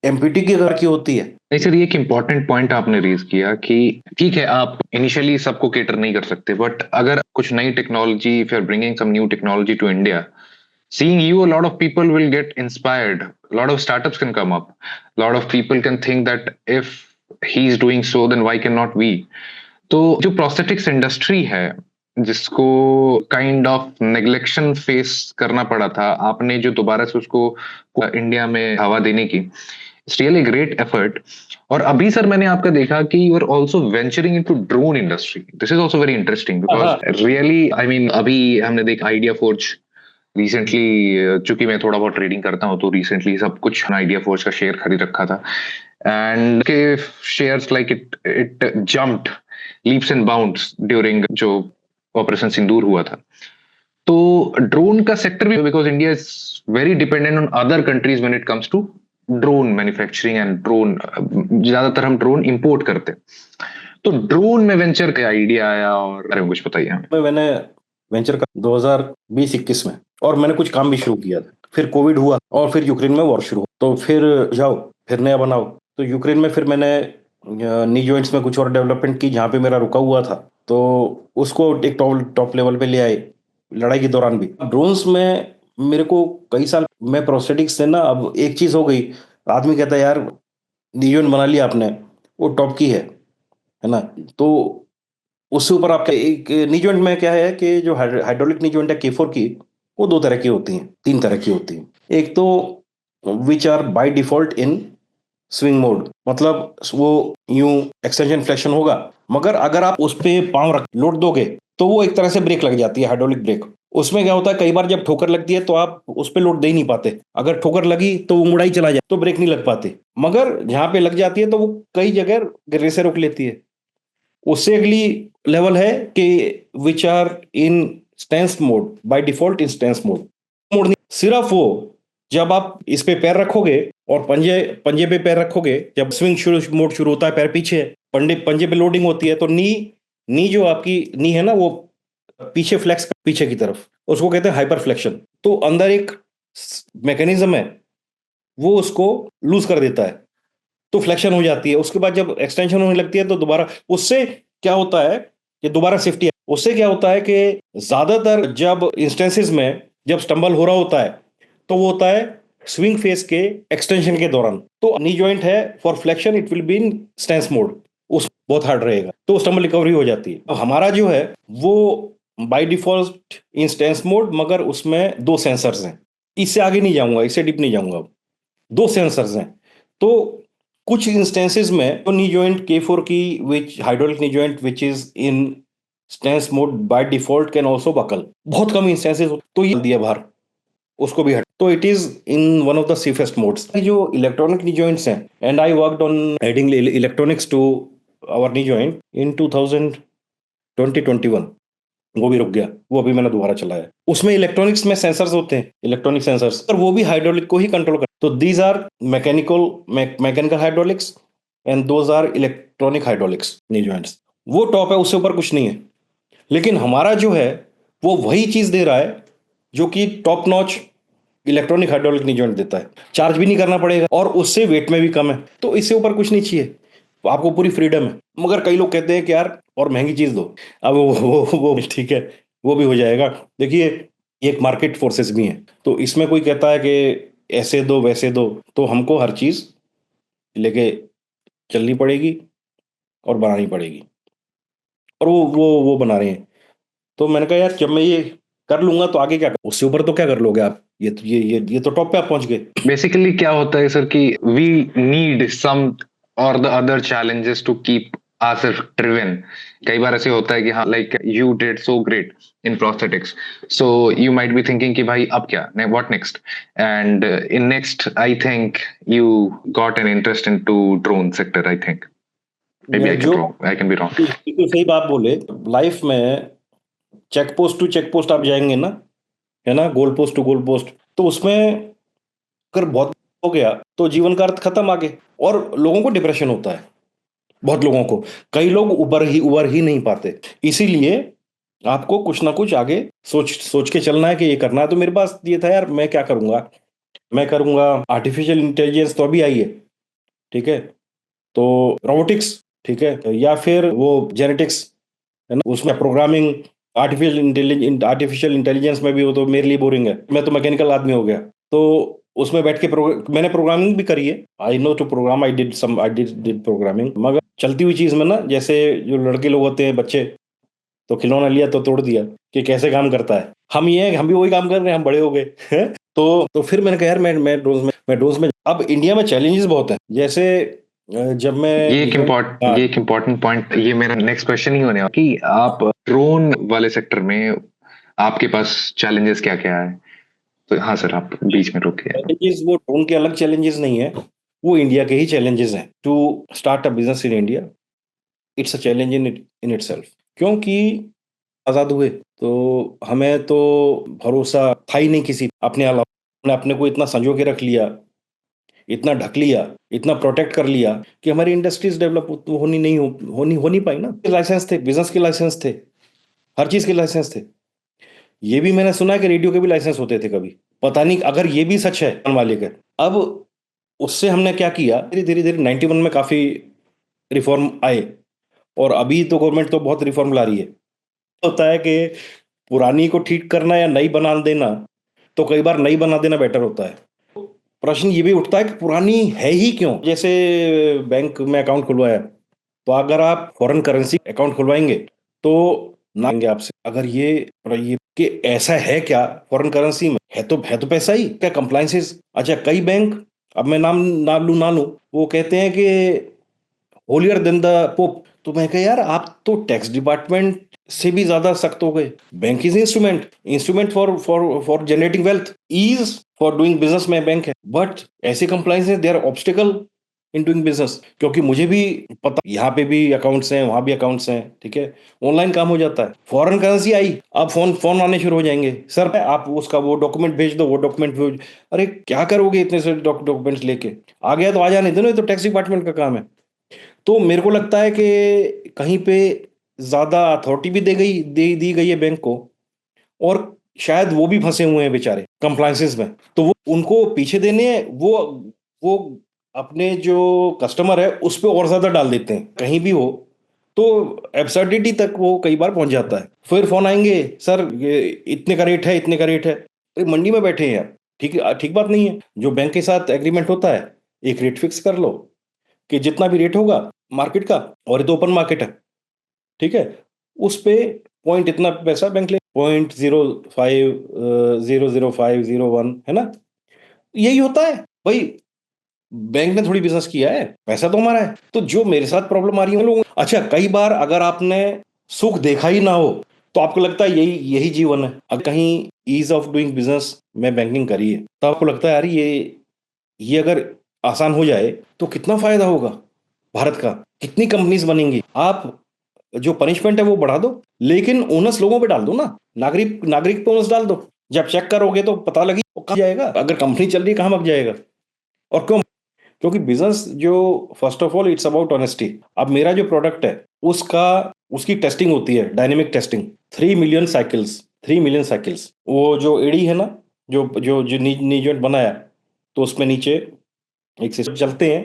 एमपीटी की अगर की होती है। नहीं सर, ये एक इम्पोर्टेंट पॉइंट आपने रेज किया कि ठीक है, आप इनिशियली सबको केटर नहीं कर सकते, बट अगर कुछ नई technology, if you are bringing some new technology to India, seeing you, a lot of people will get inspired, a lot of startups can come up, a lot of people can think that if he's doing so, then why cannot we? तो जो prosthetics industry है, जिसको kind of neglection face करना पड़ा था, आपने जो दोबारा से उसको इंडिया में हवा देने की, इट्स रियली ग्रेट एफर्ट। और अभी सर मैंने आपका देखा कि you are also venturing into drone industry. This is also very interesting हाँ, बिकॉज रियली आई मीन अभी हमने देखा आइडिया फोर्ज रिसेंटली, चूंकि मैं थोड़ा बहुत ट्रेडिंग करता हूँ, तो रिसेंटली सब कुछ आइडिया फोर्स का शेयर खरीद रखा था, एंड के shares like it it jumped leaps and bounds during जो ऑपरेशन सिंदूर हुआ था। तो ड्रोन का सेक्टर भी, because India is very dependent on other countries when it comes to drone manufacturing and drone, ज्यादातर हम ड्रोन इंपोर्ट करते हैं। तो ड्रोन में वेंचर का आइडिया आया, और अरे कुछ बताइए हमें। मैंने वेंचर का 2020-21 में, और मैंने कुछ काम भी शुरू किया था। फिर कोविड हुआ और फिर यूक्रेन में वॉर शुरू हुआ, तो फिर जाओ, फिर नया बनाओ। तो यूक्रेन में फिर मैंने नी जॉइंट्स में कुछ और डेवलपमेंट की जहाँ पे मेरा रुका हुआ था, तो उसको एक टॉप टॉप लेवल पे ले आए लड़ाई के दौरान भी। ड्रोन्स में मेरे को कई साल, मैं प्रोस्थेटिक्स से ना, अब एक चीज हो गई, आदमी कहता है यार नी जॉइंट बना लिया आपने, वो टॉप की है ना। तो उससे ऊपर आपका एक नी जॉइंट में क्या है कि जो हाइड्रोलिक नी जॉइंट है K4 की, वो दो तरह की होती हैं, तीन तरह की होती हैं। एक तो which are by default in swing mode, मतलब वो यूं एक्सटेंशन फ्लेक्शन होगा, मगर अगर आप उस पे पांव रख लोड दोगे तो वो एक तरह से ब्रेक लग जाती है, हाइड्रोलिक ब्रेक। उसमें क्या होता है, कई बार जब ठोकर लगती है तो आप उस पे लोड दे ही नहीं पाते। अगर ठोकर लगी तो वो मुड़ाई चला जाए तो ब्रेक नहीं लग पाते, मगर जहां पे लग जाती है तो वो कई जगह गिरने से रोक लेती है। उससे अगली लेवल है कि which are in stance mode, by default in stance mode. Mode नहीं, सिर्फ वो जब आप इस पे पैर रखोगे और पंजे पंजे पे पैर रखोगे, जब स्विंग शुरू मोड शुरू होता है, पैर पीछे, पंजे पंजे पे लोडिंग होती है, तो नी नी जो आपकी नी है ना, वो पीछे फ्लेक्स, पीछे की तरफ, उसको कहते हैं हाइपर फ्लेक्शन। तो अंदर एक मैकेनिज्म है, वो उसको लूज कर देता है, तो फ्लेक्शन हो जाती है। उसके बाद जब एक्सटेंशन होने लगती है तो दोबारा, उससे क्या होता है ये दोबारा सेफ्टी है। उससे क्या होता है कि ज्यादातर जब इंस्टेंसेस में जब स्टम्बल हो रहा होता है तो वो होता है स्विंग फेस के एक्सटेंशन के दौरान। तो नी जॉइंट है for flexion it will be in stance mode, उस बहुत हार्ड रहेगा तो स्टम्बल रिकवरी हो जाती है। अब हमारा जो है वो bye default in stance mode, मगर उसमें दो सेंसर्स हैं। इससे आगे नहीं जाऊंगा, इससे डीप नहीं जाऊंगा। दो सेंसर्स हैं। तो कुछ इंस्टेंसेस में तो नी जॉइंट K4 की which hydraulic knee joint which is in stance mode by default can also buckle. बहुत कम इंस्टेंसेस तो ये दिया बाहर, उसको भी हट, तो it is in one of the safest modes. जो इलेक्ट्रॉनिक नी जॉइंट्स हैं, and I worked on adding electronics to our knee joint in 2021। वो भी रुक गया, वो अभी मैंने दोबारा चलाया। उसमें इलेक्ट्रॉनिक्स में सेंसर्स होते हैं, इलेक्ट्रॉनिक सेंसर्स, पर वो भी हाइड्रोलिक को ही कंट्रोल कर। तो these are mechanical hydraulics and those are electronic hydraulics knee joints. वो टॉप है, उससे ऊपर कुछ नहीं है। लेकिन हमारा जो है वो वही चीज दे रहा है जो कि top notch electronic hydraulic knee joint देता है। चार्ज भी नहीं करना पड़ेगा और उससे वेट में भी कम है, तो इससे ऊपर कुछ नहीं चाहिए। आपको पूरी फ्रीडम है। मगर कई लोग कहते हैं कि यार और महंगी चीज दो। अब वो ठीक है, वो भी हो जाएगा। देखिए, ये एक मार्केट फोर्सेस भी हैं, तो इसमें कोई कहता है कि ऐसे दो वैसे दो, तो हमको हर चीज लेके चलनी पड़ेगी और बनानी पड़ेगी। और वो बना रहे हैं। तो मैंने कहा यार जब मैं ये कर लूंगा तो आगे क्या कर, उससे ऊपर तो क्या कर लोगे आप। ये तो ये तो टॉप पे आप पहुंच गए। बेसिकली क्या होता है सर कि वी नीड सम और the other challenges to keep ourselves driven. कई बार ऐसे होता है कि हाँ like you did so great in prosthetics, so you might be thinking कि भाई अब क्या, what next, and in next I think you got an interest in to drone sector, I think, maybe जो I can be wrong. बिल्कुल सही बात बोले। Life में check post to check post आप जाएंगे ना, है ना, goal post to goal post, तो उसमें अगर बहुत हो गया तो जीवन का अर्थ खत्म आगे। और लोगों को डिप्रेशन होता है, बहुत लोगों को। कई लोग उबर ही नहीं पाते। इसीलिए आपको कुछ ना कुछ आगे सोच सोच के चलना है कि ये करना है। तो मेरे पास ये था यार मैं क्या करूंगा। मैं करूंगा आर्टिफिशियल इंटेलिजेंस, तो अभी आई है, ठीक है, तो रोबोटिक्स, ठीक है, या फिर वो जेनेटिक्स, है ना, उसमें प्रोग्रामिंग। आर्टिफिशियल इंटेलिजेंस में भी वो तो मेरे लिए बोरिंग है, मैं तो मैकेनिकल आदमी हो गया। तो उसमें बैठ के मैंने प्रोग्रामिंग भी करी है। I know to program, I did programming. मगर चलती हुई चीज में ना, जैसे जो लड़के लोग होते हैं बच्चे, तो खिलौना लिया तो तोड़ दिया कि कैसे काम करता है। हम ये हैं, हम भी वही काम कर रहे हैं, हम बड़े हो गए हैं। तो फिर मैंने कहा यार मैं ड्रोन्स में अब इंडिया में चैलेंजेस बहुत हैं। जैसे जब मैं हाँ, ये एक इम्पोर्टेंट पॉइंट, ये मेरा नेक्स्ट क्वेश्चन ही होने वाला कि आप ड्रोन वाले सेक्टर में आपके पास चैलेंजेस क्या क्या है। तो हाँ सर, आप बीच में रोक गए। चैलेंजेस वो उनके अलग चैलेंजेस नहीं है, वो इंडिया के ही चैलेंजेस हैं। To start a business in India, it's a challenge in itself. क्योंकि आजाद हुए तो हमें तो भरोसा था ही नहीं किसी अपने अलावा। हमने अपने को इतना संजो के रख लिया, इतना ढक लिया, इतना प्रोटेक्ट कर लिया कि हमारी इंडस्ट्रीज डेवलप हो नहीं पाई ना। लाइसेंस थे, बिजनेस के लाइसेंस थे, हर चीज के लाइसेंस थे। ये भी मैंने सुना है कि रेडियो के भी लाइसेंस होते थे कभी। पता नहीं अगर ये भी सच है वाले के। अब उससे हमने क्या किया, धीरे धीरे धीरे 91 में काफी रिफॉर्म आए। और अभी तो गवर्नमेंट तो बहुत रिफॉर्म ला रही है। होता है कि पुरानी को ठीक करना या नई बना देना, तो कई बार नई बना देना बेटर होता है। प्रश्न ये भी उठता है कि पुरानी है ही क्यों। जैसे बैंक में अकाउंट खुलवाया, तो अगर आप फॉरेन करेंसी अकाउंट खुलवाएंगे तो नाएंगे आपसे। अगर ये कि ऐसा है क्या, फॉरेन करेंसी में है तो पैसा ही क्या, कंप्लाइंसेस। अच्छा, कई बैंक, अब मैं नाम लू ना लूं, वो कहते हैं कि होलियर देन द पोप। तो मैं कहा यार आप तो टैक्स डिपार्टमेंट से भी ज्यादा सख्त हो गए। Bank is instrument for generating wealth, is for doing business में बैंक है। बट ऐसे कंप्लाइंस है, they are obstacle in doing business. क्योंकि मुझे भी पता, यहाँ पे भी अकाउंट्स हैं, वहां भी अकाउंट्स हैं, ठीक है, ऑनलाइन काम हो जाता है। फॉरेन करेंसी आई, अब फोन फोन आने शुरू हो जाएंगे, सर आप उसका वो डॉक्यूमेंट भेज दो, वो डॉक्यूमेंट भेज। अरे क्या करोगे इतने सारे डॉक्यूमेंट्स लेके। आ गया तो आ जाने दो ना, ये तो टैक्स डिपार्टमेंट का काम है। तो मेरे को लगता है कि कहीं पे ज्यादा अथॉरिटी भी दी गई है बैंक को। और शायद वो भी फंसे हुए हैं बेचारे कंप्लायंसेस में, तो वो उनको पीछे देने वो अपने जो कस्टमर है उस पर और ज्यादा डाल देते हैं। कहीं भी हो, तो एब्सर्डिटी तक वो कई बार पहुंच जाता है। फिर फोन आएंगे, सर ये इतने का रेट है, इतने का रेट है। अरे मंडी में बैठे हैं यार, ठीक है, ठीक बात नहीं है। जो बैंक के साथ एग्रीमेंट होता है, एक रेट फिक्स कर लो कि जितना भी रेट होगा मार्केट का, और ये तो ओपन मार्केट है, ठीक है, उस पे पॉइंट इतना पैसा बैंक ले, 0.05 0.0501, है ना। यही होता है भाई, बैंक ने थोड़ी बिजनेस किया है, पैसा तो हमारा है। तो जो मेरे साथ प्रॉब्लम आ रही है लोगों, अच्छा कई बार अगर आपने सुख देखा ही ना हो तो आपको लगता है यही यही जीवन है। अगर कहीं ईज ऑफ डूइंग बिजनेस में बैंकिंग करी है तो आपको लगता है यार ये अगर आसान हो जाए तो कितना फायदा होगा भारत का, कितनी कंपनीज बनेंगी। आप जो पनिशमेंट है वो बढ़ा दो, लेकिन ओनस लोगों पे डाल दो ना, नागरिक नागरिक पे ओनस डाल दो। जब चेक करोगे तो पता लगी वो कहाँ जाएगा, अगर कंपनी चल रही है कहाँ भाग जाएगा। और क्यों? क्योंकि बिजनेस जो, first of all it's about honesty. अब मेरा जो प्रोडक्ट है उसका उसकी टेस्टिंग होती है, dynamic testing. 3 million cycles, 3 million cycles, वो जो एडी है ना, जो नी जॉइंट बनाया, तो उसमें नीचे एक सिस्टम चलते हैं,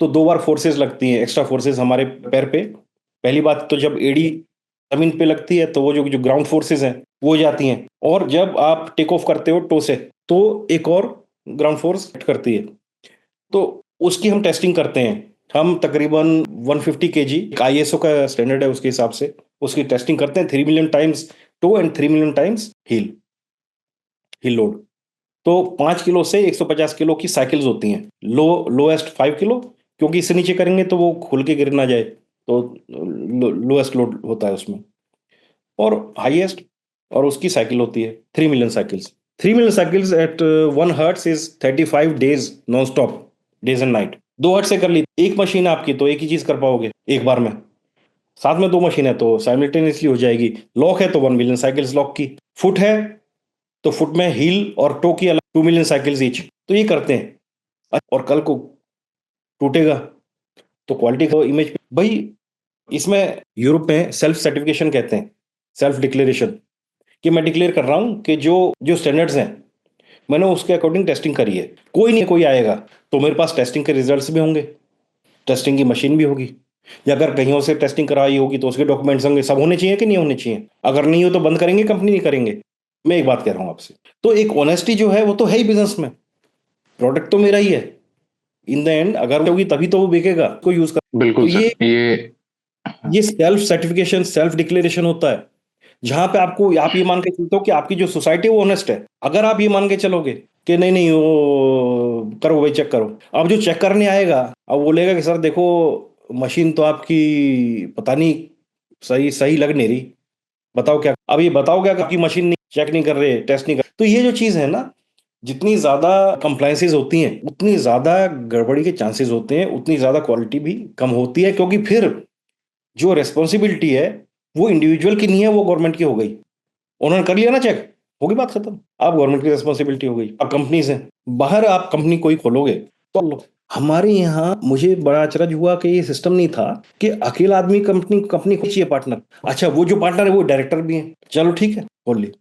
तो 2 बार फोर्सेस लगती हैं, एक्स्ट्रा फोर्सेस हमारे पैर पे। पहली बात तो जब एडी जमीन पे लगती है तो वो जो जो ग्राउंड फोर्सेस हैं वो जाती हैं, और जब आप टेक ऑफ करते हो टो से तो एक और ग्राउंड फोर्स करती है। तो उसकी हम टेस्टिंग करते हैं। हम तकरीबन 150 केजी, आईएसओ का स्टैंडर्ड है उसके हिसाब से, उसकी टेस्टिंग करते हैं। 3 million times toe and 3 million times heel heel load. तो 5 किलो से 150 किलो की साइकिल्स होती हैं। लोएस्ट 5 किलो, क्योंकि इससे नीचे करेंगे तो वो खुल के गिर ना जाए, तो लोएस्ट लोड होता है उसमें। और हाईएस्ट, और उसकी साइकिल होती है 3 million cycles. 3 million cycles at 1 hertz is 35 days non stop, days and night. 2 hertz से कर ली, एक मशीन आपकी तो एक ही चीज कर पाओगे एक बार में। साथ में 2 मशीन है तो साइमल्टेनियसली हो जाएगी। लॉक है तो 1 मिलियन साइकिल्स लॉक की। फुट है तो फुट में हील और टो की अलग, 2 मिलियन साइकिल्स ईच। तो ये करते हैं। और कल को टूटेगा तो क्वालिटी का इमेज भाई, इसमें यूरोप में सेल्फ सर्टिफिकेशन कहते हैं, सेल्फ डिक्लेरेशन, कि मैं डिक्लेयर कर रहा हूं कि जो जो स्टैंडर्ड्स हैं मैंने उसके अकॉर्डिंग टेस्टिंग करी है। कोई नहीं, कोई आएगा तो मेरे पास टेस्टिंग के रिजल्ट्स भी होंगे, टेस्टिंग की मशीन भी होगी, या अगर कहीं से टेस्टिंग कराई होगी तो उसके डॉक्यूमेंट्स होंगे। सब होने चाहिए कि नहीं होने चाहिए? अगर नहीं हो तो बंद करेंगे, कंपनी नहीं करेंगे। मैं एक बात कह रहा हूं आपसे, तो एक ऑनेस्टी जो है वो तो है ही बिजनेस में। प्रोडक्ट तो मेरा ही है, इन द एंड अगर होगी तभी तो वो बिकेगा, को यूज कर। तो बिल्कुल सर, ये सेल्फ सर्टिफिकेशन, सेल्फ डिक्लेरेशन होता है, जहां पे आपको, आप ये मान के चलते हो कि आपकी जो सोसाइटी है वो ऑनेस्ट है। अगर आप ये मान के चलोगे कि नहीं नहीं वो करो भाई, चेक करो, अब जो चेक करने आएगा अब बोलेगा कि सर देखो मशीन तो आपकी पता नहीं सही सही लग नहीं रही, बताओ क्या। अब ये बताओ क्या कि आपकी मशीन नहीं चेक नहीं कर रहे, टेस्ट नहीं कर। तो ये जो चीज है ना, जितनी ज्यादा कंप्लायंसेस होती हैं उतनी ज्यादा गड़बड़ी के चांसेस होते हैं, उतनी ज्यादा क्वालिटी भी कम होती है, क्योंकि फिर जो रेस्पॉन्सिबिलिटी है वो इंडिविजुअल की नहीं है, वो गवर्नमेंट की हो गई। उन्होंने कर लिया ना चेक, होगी बात खत्म। अब गवर्नमेंट की रेस्पॉन्सिबिलिटी हो गई। अब कंपनीज हैं, बाहर आप कंपनी कोई खोलोगे तो लो। हमारे यहाँ मुझे बड़ा अचरज हुआ कि ये सिस्टम नहीं था कि अकेला आदमी कंपनी कंपनी को चाहिए पार्टनर। अच्छा वो जो पार्टनर है वो डायरेक्टर भी है, चलो ठीक है खोल ली,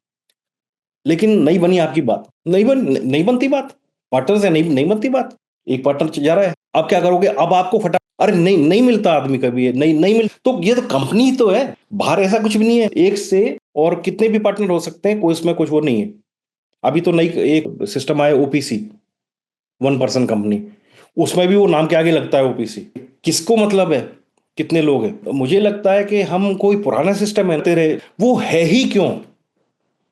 लेकिन नहीं बनी आपकी बात, नहीं बनती बात, पार्टनर से नहीं नहीं बनती बात। एक पार्टनर जा रहा है, अब क्या करोगे? अब आपको फटा, अरे नहीं नहीं मिलता आदमी कभी, नहीं नहीं मिल, तो ये तो कंपनी तो है, बाहर ऐसा कुछ भी नहीं है। एक से और कितने भी पार्टनर हो सकते हैं, कोई इसमें कुछ वो नहीं है। अभी तो नई एक सिस्टम आया ओपीसी, 1 पर्सन कंपनी, उसमें भी वो नाम के आगे लगता है ओपीसी। किसको मतलब है कितने लोग हैं? मुझे लगता है कि हम कोई पुराना सिस्टम है रहे, वो है ही क्यों?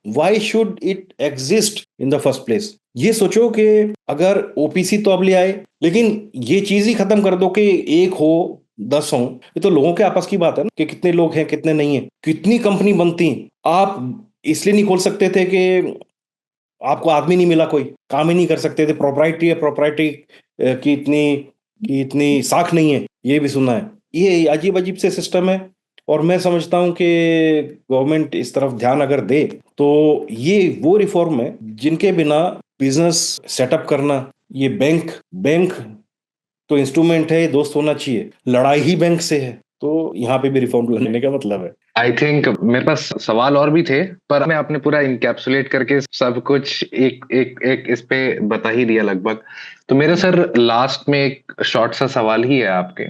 Why should it exist in the first place? ये सोचो कि अगर ओपीसी तो अब ले आए, लेकिन ये चीज ही खत्म कर दो कि एक हो 10 हो। ये तो लोगों के आपस की बात है ना कि कितने लोग हैं कितने नहीं है। कितनी कंपनी बनती, आप इसलिए नहीं खोल सकते थे कि आपको आदमी नहीं मिला, कोई काम ही नहीं कर सकते थे, प्रोप्राइटरी है, प्रोप्राइटरी की इतनी साख नहीं है, ये भी सुना है। ये अजीब अजीब से सिस्टम है, और मैं समझता हूं कि गवर्नमेंट इस तरफ ध्यान अगर दे तो ये वो रिफॉर्म है जिनके बिना बिजनेस सेटअप करना, ये बैंक बैंक तो इंस्ट्रूमेंट है, दोस्त होना चाहिए, लड़ाई ही बैंक से है। तो यहाँ पे भी रिफॉर्म लाने का मतलब है। आई थिंक मेरे पास सवाल और भी थे, पर मैं आपने पूरा इनकैप्सुलेट करके सब कुछ एक एक एक इस पे बता ही दिया लगभग। तो मेरा सर लास्ट में एक शॉर्ट सा सवाल ही है आपके,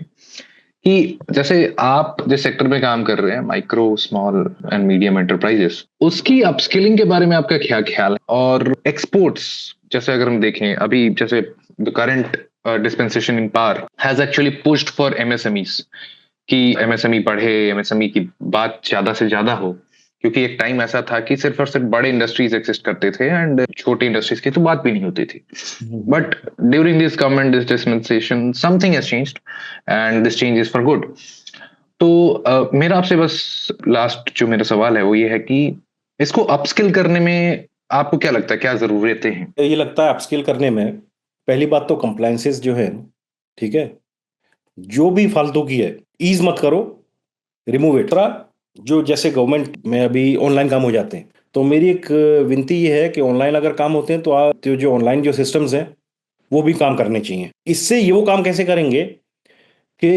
कि जैसे आप जिस सेक्टर में काम कर रहे हैं, micro small and medium enterprises, उसकी अपस्किलिंग के बारे में आपका क्या ख्याल है? और एक्सपोर्ट्स, जैसे अगर हम देखें अभी, जैसे the current dispensation in power has actually pushed for MSMEs कि एमएसएमई बढ़े, एमएसएमई की बात ज्यादा से ज्यादा हो, क्योंकि एक टाइम ऐसा था कि सिर्फ और सिर्फ बड़े इंडस्ट्रीज एग्जिस्ट करते थे एंड छोटी इंडस्ट्रीज की तो बात भी नहीं होती थी. Hmm. But during this government this dispensation something has changed and this change is for good. तो मेरा आपसे बस लास्ट जो मेरा सवाल है वो ये है कि इसको अपस्किल करने में आपको क्या लगता है, क्या जरूरतें हैं? ये लगता है अपस्किल करने में पहली बात तो कंप्लायंसेस जो है, ठीक है, जो भी फालतू की है ईज मत करो, रिमूव इट. जो जैसे गवर्नमेंट में अभी ऑनलाइन काम हो जाते हैं, तो मेरी एक विनती ये है कि ऑनलाइन अगर काम होते हैं तो आप जो ऑनलाइन जो सिस्टम्स हैं वो भी काम करने चाहिए. इससे ये वो काम कैसे करेंगे कि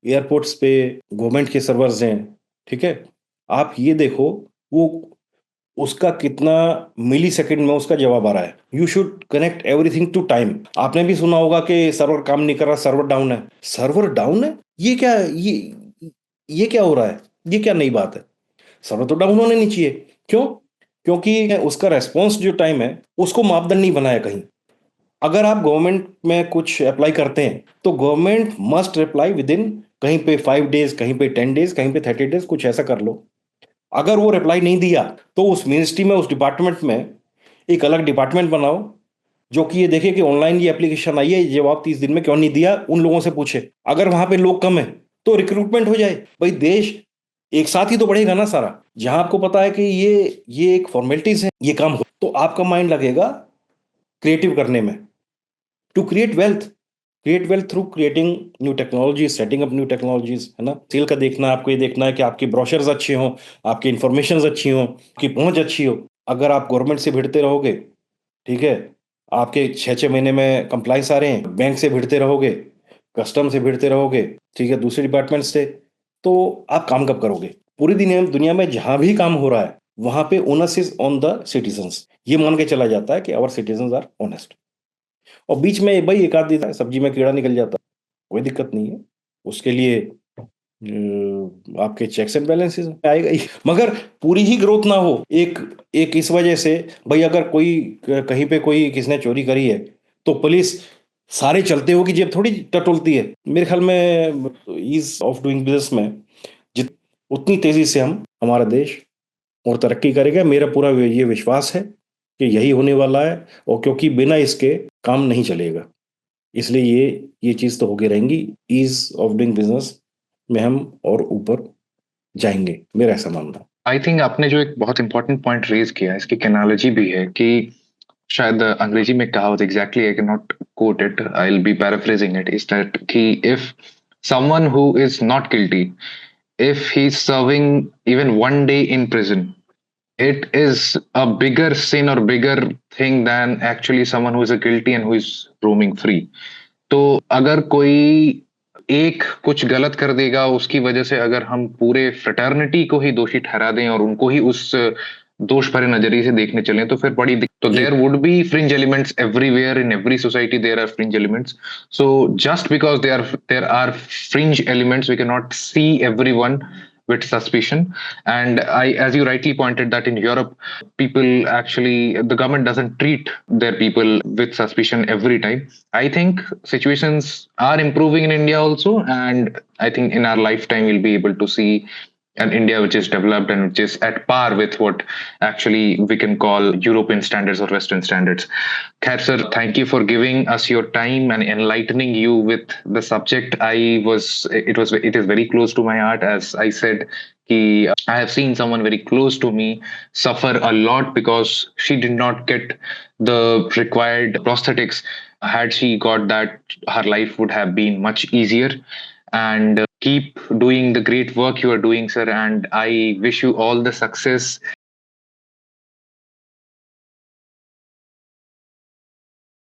एयरपोर्ट्स पे गवर्नमेंट के सर्वर्स हैं, ठीक है, आप ये देखो वो उसका कितना मिली सेकेंड में उसका जवाब आ रहा है. You should connect everything to time. आपने भी सुना होगा कि सर्वर काम नहीं कर रहा, सर्वर डाउन है. सर्वर डाउन है, ये क्या, ये क्या हो रहा है, ये क्या नई बात है. सर्वर तो डाउन होने नहीं चाहिए. क्यों? क्योंकि उसका रेस्पॉन्स जो टाइम है उसको मापदंड नहीं बनाया कहीं. अगर आप गवर्नमेंट में कुछ अप्लाई करते हैं तो government must reply with in, कहीं पे 5 डेज, कहीं पे 10 डेज, कहीं पे 30 डेज, कुछ ऐसा कर लो. अगर वो रिप्लाई नहीं दिया तो उस मिनिस्ट्री में, उस डिपार्टमेंट में एक अलग डिपार्टमेंट बनाओ जो कि ये देखे कि ऑनलाइन ये एप्लीकेशन आई है, ये जवाब 30 दिन में क्यों नहीं दिया, उन लोगों से पूछे. अगर वहां पे लोग कम है तो रिक्रूटमेंट हो जाए. भाई देश एक साथ ही तो बढ़ेगा ना सारा. जहां आपको पता है कि ये एक फॉर्मेलिटीज है, ये काम हो तो आपका माइंड लगेगा क्रिएटिव करने में, to create wealth through creating new technologies, setting up new technologies, है ना. सेल का देखना है आपको, ये देखना है कि आपकी ब्रोशर्स अच्छे हों, आपकी इंफॉर्मेशन अच्छी हों, आपकी पहुंच अच्छी हो. अगर आप गवर्नमेंट से भिड़ते रहोगे, ठीक है, आपके 6 6 महीने में कंप्लाइंस आ रहे हैं, बैंक से भिड़ते रहोगे, कस्टम से भिड़ते रहोगे, ठीक है, दूसरे डिपार्टमेंट से, तो आप काम कब करोगे? पूरी दुनिया में जहां भी काम हो रहा है वहां पे onus is on the citizens. ये मान के चला जाता है कि आवर सिटीजन्स आर ऑनेस्ट. और बीच में भाई एक आध दिन सब्जी में कीड़ा निकल जाता, कोई दिक्कत नहीं है. उसके लिए आपके चेक्स एंड बैलेंसेस आएगा ही. मगर पूरी ही ग्रोथ ना हो एक एक इस वजह से. भाई अगर कोई कहीं पे कोई किसने चोरी करी है तो पुलिस सारे चलते हो कि जेब थोड़ी टटोलती है. मेरे ख्याल में ईज ऑफ डूइंग बिजनेस में जित उतनी तेजी से हमारा देश और तरक्की करेगा. मेरा पूरा ये विश्वास है कि यही होने वाला है. और क्योंकि बिना इसके काम नहीं चलेगा, इसलिए ये चीज तो होगी रहेंगी. ईज ऑफ डूइंग बिजनेस में हम और ऊपर जाएंगे, मेरा ऐसा मानना है. आई थिंक आपने जो एक बहुत इंपॉर्टेंट पॉइंट रेज किया है, इसकी एक एनालॉजी भी है कि शायद अंग्रेजी में कहावत, exactly I can not quote it, I will be paraphrasing it, is that कि if someone who is not guilty, if he's serving even one day in prison, it is a bigger sin or bigger thing than actually someone who is a guilty and who is roaming free. तो अगर कोई एक कुछ गलत कर देगा, उसकी वजह से अगर हम पूरे फ्रेटर्निटी को ही दोषी ठहरा दें और उनको ही उस दोष भरे नजरिए से देखने चले तो फिर बड़ी तो जी. There would be fringe elements everywhere in every society, there are fringe elements. So just because there are fringe elements, we cannot see everyone with suspicion. And as you rightly pointed, that in Europe, people actually, the government doesn't treat their people with suspicion every time. I think situations are improving in India also, and I think in our lifetime we'll be able to see an India which is developed and which is at par with what actually we can call European standards or Western standards. Khair sir, thank you for giving us your time and enlightening you with the subject. It is very close to my heart. As I said, I have seen someone very close to me suffer a lot because she did not get the required prosthetics. Had she got that, her life would have been much easier. And keep doing the great work you are doing, sir. And I wish you all the success